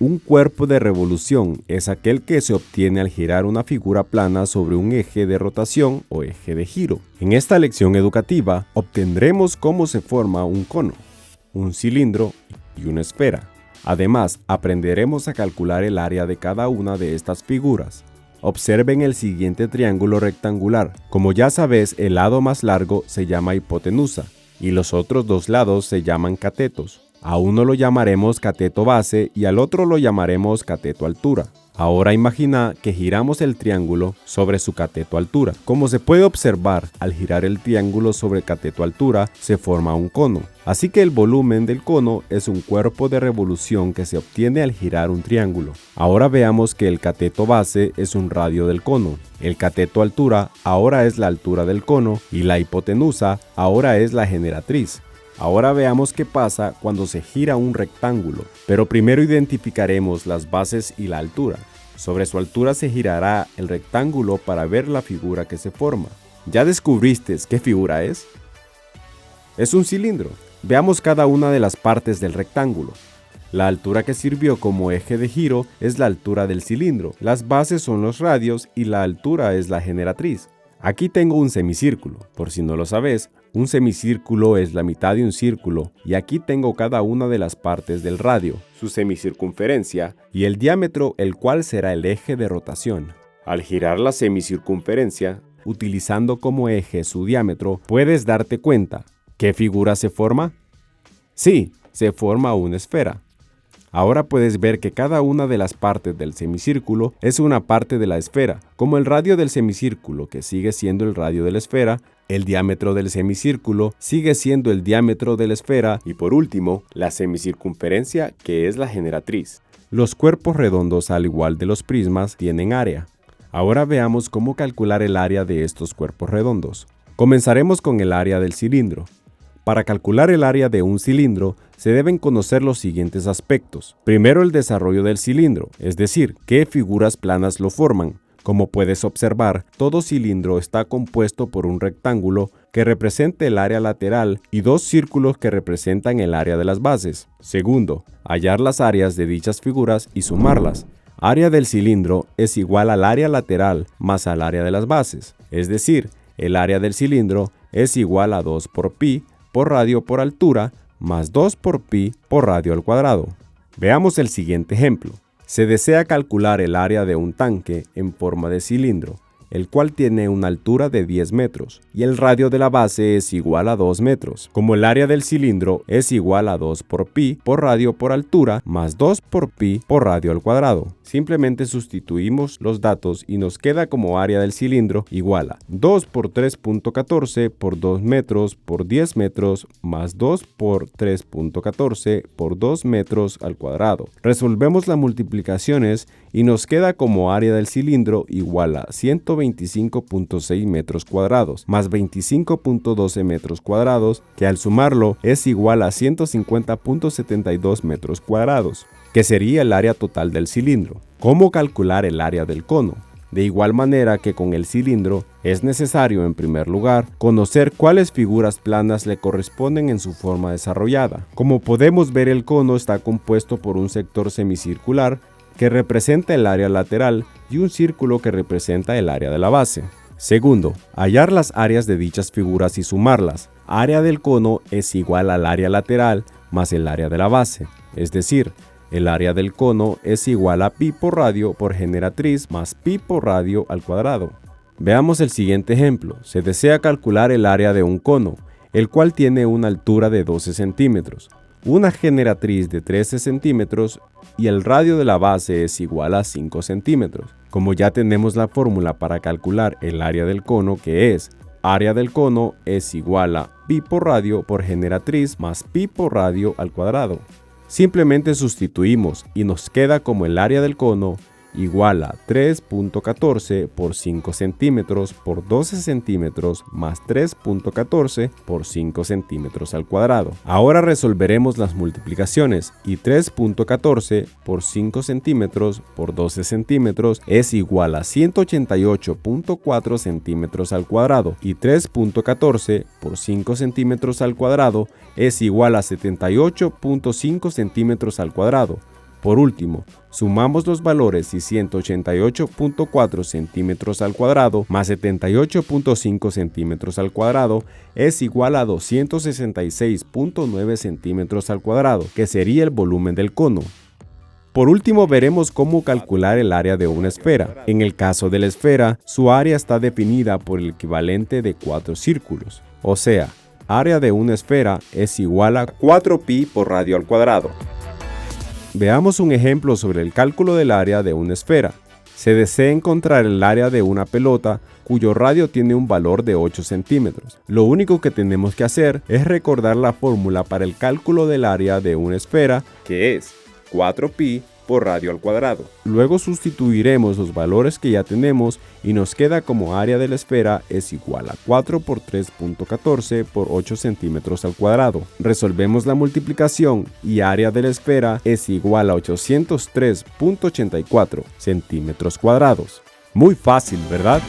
Un cuerpo de revolución es aquel que se obtiene al girar una figura plana sobre un eje de rotación o eje de giro. En esta lección educativa obtendremos cómo se forma un cono, un cilindro y una esfera. Además, aprenderemos a calcular el área de cada una de estas figuras. Observen el siguiente triángulo rectangular. Como ya sabes, el lado más largo se llama hipotenusa y los otros dos lados se llaman catetos. A uno lo llamaremos cateto base y al otro lo llamaremos cateto altura. Ahora imagina que giramos el triángulo sobre su cateto altura. Como se puede observar, al girar el triángulo sobre cateto altura se forma un cono. Así que el volumen del cono es un cuerpo de revolución que se obtiene al girar un triángulo. Ahora veamos que el cateto base es un radio del cono. El cateto altura ahora es la altura del cono y la hipotenusa ahora es la generatriz. Ahora veamos qué pasa cuando se gira un rectángulo, pero primero identificaremos las bases y la altura. Sobre su altura se girará el rectángulo para ver la figura que se forma. ¿Ya descubriste qué figura es? Es un cilindro. Veamos cada una de las partes del rectángulo. La altura que sirvió como eje de giro es la altura del cilindro, las bases son los radios y la altura es la generatriz. Aquí tengo un semicírculo. Por si no lo sabes, un semicírculo es la mitad de un círculo y aquí tengo cada una de las partes del radio, su semicircunferencia y el diámetro, el cual será el eje de rotación. Al girar la semicircunferencia, utilizando como eje su diámetro, puedes darte cuenta. ¿Qué figura se forma? Sí, se forma una esfera. Ahora puedes ver que cada una de las partes del semicírculo es una parte de la esfera, como el radio del semicírculo, que sigue siendo el radio de la esfera, el diámetro del semicírculo sigue siendo el diámetro de la esfera y por último, la semicircunferencia, que es la generatriz. Los cuerpos redondos, al igual de los prismas, tienen área. Ahora veamos cómo calcular el área de estos cuerpos redondos. Comenzaremos con el área del cilindro. Para calcular el área de un cilindro, se deben conocer los siguientes aspectos. Primero, el desarrollo del cilindro, es decir, qué figuras planas lo forman. Como puedes observar, todo cilindro está compuesto por un rectángulo que representa el área lateral y dos círculos que representan el área de las bases. Segundo, hallar las áreas de dichas figuras y sumarlas. Área del cilindro es igual al área lateral más al área de las bases, es decir, el área del cilindro es igual a 2 por pi por radio por altura más 2 por pi por radio al cuadrado. Veamos el siguiente ejemplo. Se desea calcular el área de un tanque en forma de cilindro, el cual tiene una altura de 10 metros y el radio de la base es igual a 2 metros. Como el área del cilindro es igual a 2 por pi por radio por altura más 2 por pi por radio al cuadrado. Simplemente sustituimos los datos y nos queda como área del cilindro igual a 2 por 3.14 por 2 metros por 10 metros más 2 por 3.14 por 2 metros al cuadrado. Resolvemos las multiplicaciones y nos queda como área del cilindro igual a 125.6 metros cuadrados más 25.12 metros cuadrados, que al sumarlo es igual a 150.72 metros cuadrados, que sería el área total del cilindro. ¿Cómo calcular el área del cono? De igual manera que con el cilindro, es necesario en primer lugar conocer cuáles figuras planas le corresponden en su forma desarrollada. Como podemos ver, el cono está compuesto por un sector semicircular que representa el área lateral y un círculo que representa el área de la base. Segundo, hallar las áreas de dichas figuras y sumarlas. Área del cono es igual al área lateral más el área de la base, es decir, el área del cono es igual a pi por radio por generatriz más pi por radio al cuadrado. Veamos el siguiente ejemplo. Se desea calcular el área de un cono, el cual tiene una altura de 12 centímetros, una generatriz de 13 centímetros y el radio de la base es igual a 5 centímetros. Como ya tenemos la fórmula para calcular el área del cono, que es área del cono es igual a pi por radio por generatriz más pi por radio al cuadrado. Simplemente sustituimos y nos queda como el área del cono igual a 3.14 por 5 centímetros por 12 centímetros más 3.14 por 5 centímetros al cuadrado. Ahora resolveremos las multiplicaciones y 3.14 por 5 centímetros por 12 centímetros es igual a 188.4 centímetros al cuadrado y 3.14 por 5 centímetros al cuadrado es igual a 78.5 centímetros al cuadrado. Por último, sumamos los valores y 188.4 centímetros al cuadrado más 78.5 centímetros al cuadrado es igual a 266.9 centímetros al cuadrado, que sería el volumen del cono. Por último, veremos cómo calcular el área de una esfera. En el caso de la esfera, su área está definida por el equivalente de 4 círculos. O sea, área de una esfera es igual a 4pi por radio al cuadrado. Veamos un ejemplo sobre el cálculo del área de una esfera. Se desea encontrar el área de una pelota cuyo radio tiene un valor de 8 centímetros. Lo único que tenemos que hacer es recordar la fórmula para el cálculo del área de una esfera, que es 4pi por radio al cuadrado. Luego sustituiremos los valores que ya tenemos y nos queda como área de la esfera es igual a 4 por 3.14 por 8 centímetros al cuadrado. Resolvemos la multiplicación y área de la esfera es igual a 803.84 centímetros cuadrados. Muy fácil, ¿verdad?